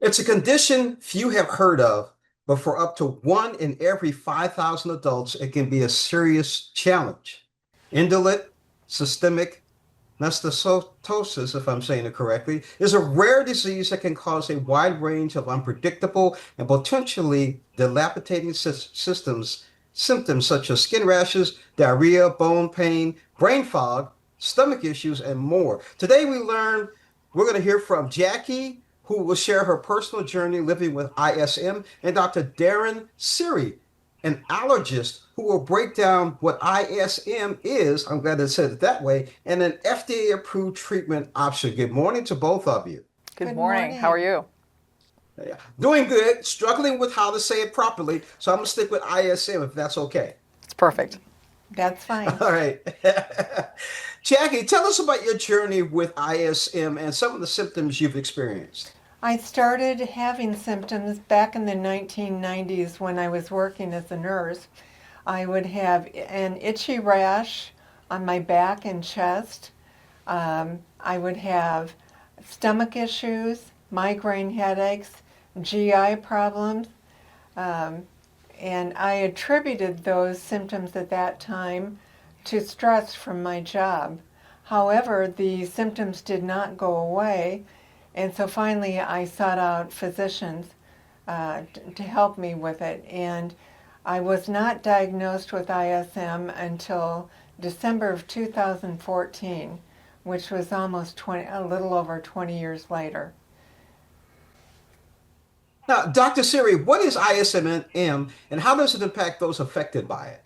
It's a condition few have heard of, but for up to 1 in every 5,000 adults, it can be a serious challenge. Indolent systemic mastocytosis, if I'm saying it correctly, is a rare disease that can cause a wide range of unpredictable and potentially dilapidating symptoms such as skin rashes, diarrhea, bone pain, brain fog, stomach issues, and more. Today we're going to hear from Jackie, who will share her personal journey living with ISM, and Dr. Darren Siri, an allergist who will break down what ISM is, I'm glad I said it that way, and an FDA-approved treatment option. Good morning to both of you. Good Good morning. How are morning. you? Yeah. Doing good, struggling with how to say it properly, so I'm going to stick with ISM if that's okay. It's perfect. That's fine. All right. Jackie, tell us about your journey with ISM and some of the symptoms you've experienced. I started having symptoms back in the 1990s when I was working as a nurse. I would have an itchy rash on my back and chest. I would have stomach issues, migraine headaches, GI problems, um, and I attributed those symptoms at that time to stress from my job. However, the symptoms did not go away, and so finally I sought out physicians to help me with it. And I was not diagnosed with ISM until December of 2014, which was almost a little over 20 years later. Now, Dr. Siri, what is ISM and how does it impact those affected by it?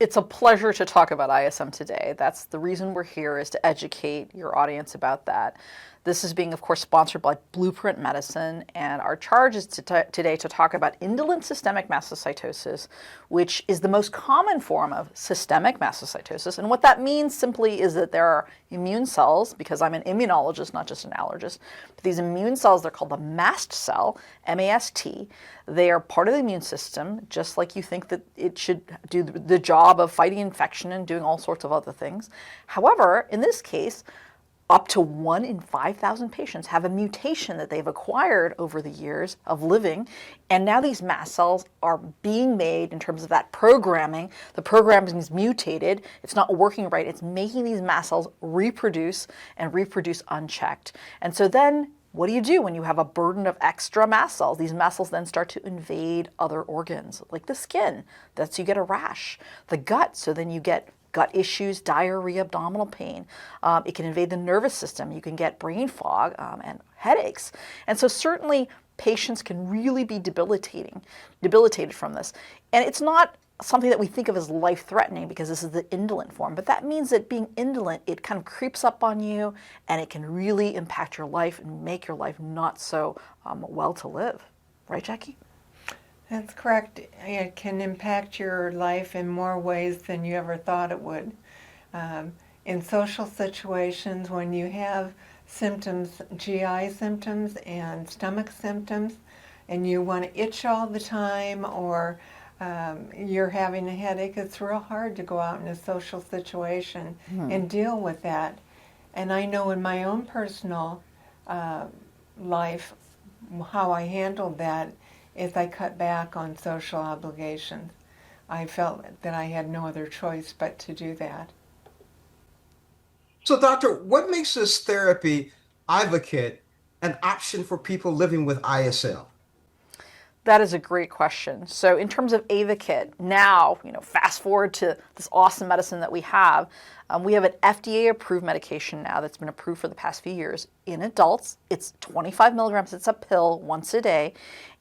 It's a pleasure to talk about ISM today. That's the reason we're here, is to educate your audience about that. This is being, of course, sponsored by Blueprint Medicine, and our charge is today to talk about indolent systemic mastocytosis, which is the most common form of systemic mastocytosis. And what that means simply is that there are immune cells, because I'm an immunologist, not just an allergist, but these immune cells, they're called the mast cell, M-A-S-T. They are part of the immune system, just like you think that it should do the job of fighting infection and doing all sorts of other things. However, in this case, up to 1 in 5,000 patients have a mutation that they've acquired over the years of living, and now these mast cells are being made in terms of that programming. The programming is mutated, it's not working right, it's making these mast cells reproduce and reproduce unchecked. And so then what do you do when you have a burden of extra mast cells? These mast cells then start to invade other organs, like the skin. That's, you get a rash. The gut, so then you get gut issues, diarrhea, abdominal pain. It can invade the nervous system. You can get brain fog and headaches. And so certainly patients can really be debilitated from this. And it's not something that we think of as life-threatening because this is the indolent form, but that means that being indolent, it kind of creeps up on you and it can really impact your life and make your life not so well to live. Right, Jackie? That's correct. It can impact your life in more ways than you ever thought it would. In social situations, when you have symptoms, GI symptoms and stomach symptoms, and you want to itch all the time, or you're having a headache, it's real hard to go out in a social situation and deal with that. And I know in my own personal life how I handled that is I cut back on social obligations. I felt that I had no other choice but to do that. So, doctor, what makes this therapy, AYVAKIT, an option for people living with ISL? That is a great question. So in terms of AYVAKIT, now, fast forward to this awesome medicine that we have an FDA-approved medication now that's been approved for the past few years in adults. It's 25 milligrams. It's a pill once a day.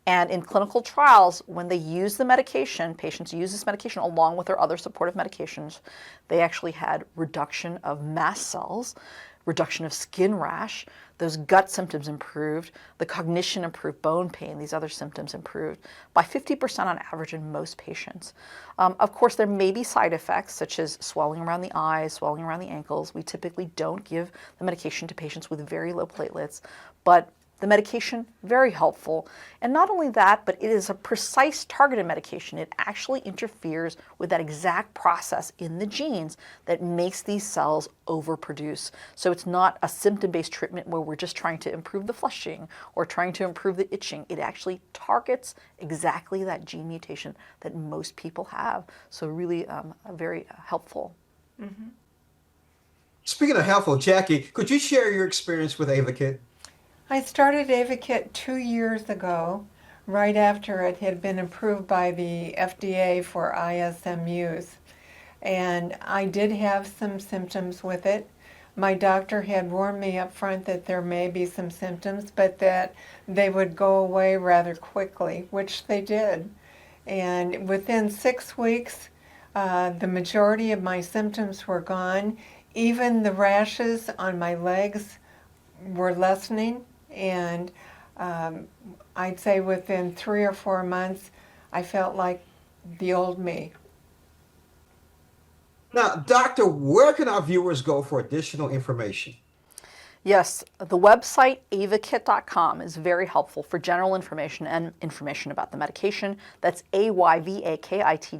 And in clinical trials, when they use the medication, patients use this medication along with their other supportive medications, they actually had reduction of mast cells, reduction of skin rash, those gut symptoms improved, the cognition improved, bone pain, these other symptoms improved by 50% on average in most patients. Of course, there may be side effects such as swelling around the eyes, swelling around the ankles. We typically don't give the medication to patients with very low platelets, but The medication, very helpful. And not only that, but it is a precise targeted medication. It actually interferes with that exact process in the genes that makes these cells overproduce. So it's not a symptom-based treatment where we're just trying to improve the flushing or trying to improve the itching. It actually targets exactly that gene mutation that most people have. So really very helpful. Mm-hmm. Speaking of helpful, Jackie, could you share your experience with AYVAKIT? I started AYVAKIT 2 years ago, right after it had been approved by the FDA for ISM use. And I did have some symptoms with it. My doctor had warned me up front that there may be some symptoms, but that they would go away rather quickly, which they did. And within 6 weeks, the majority of my symptoms were gone. Even the rashes on my legs were lessening, and I'd say within 3 or 4 months, I felt like the old me. Now, doctor, where can our viewers go for additional information? Yes, the website avakit.com is very helpful for general information and information about the medication. That's AYVAKIT.com.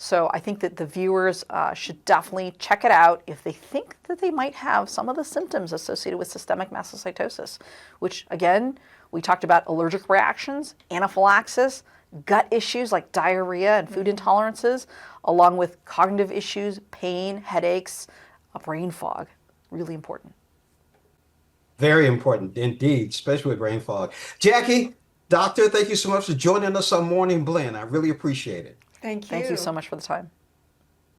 So I think that the viewers should definitely check it out if they think that they might have some of the symptoms associated with systemic mastocytosis, which again, we talked about allergic reactions, anaphylaxis, gut issues like diarrhea and food intolerances, along with cognitive issues, pain, headaches, brain fog. Really important. Very important indeed, especially with brain fog. Jackie, doctor, thank you so much for joining us on Morning Blend. I really appreciate it. Thank you. Thank you so much for the time.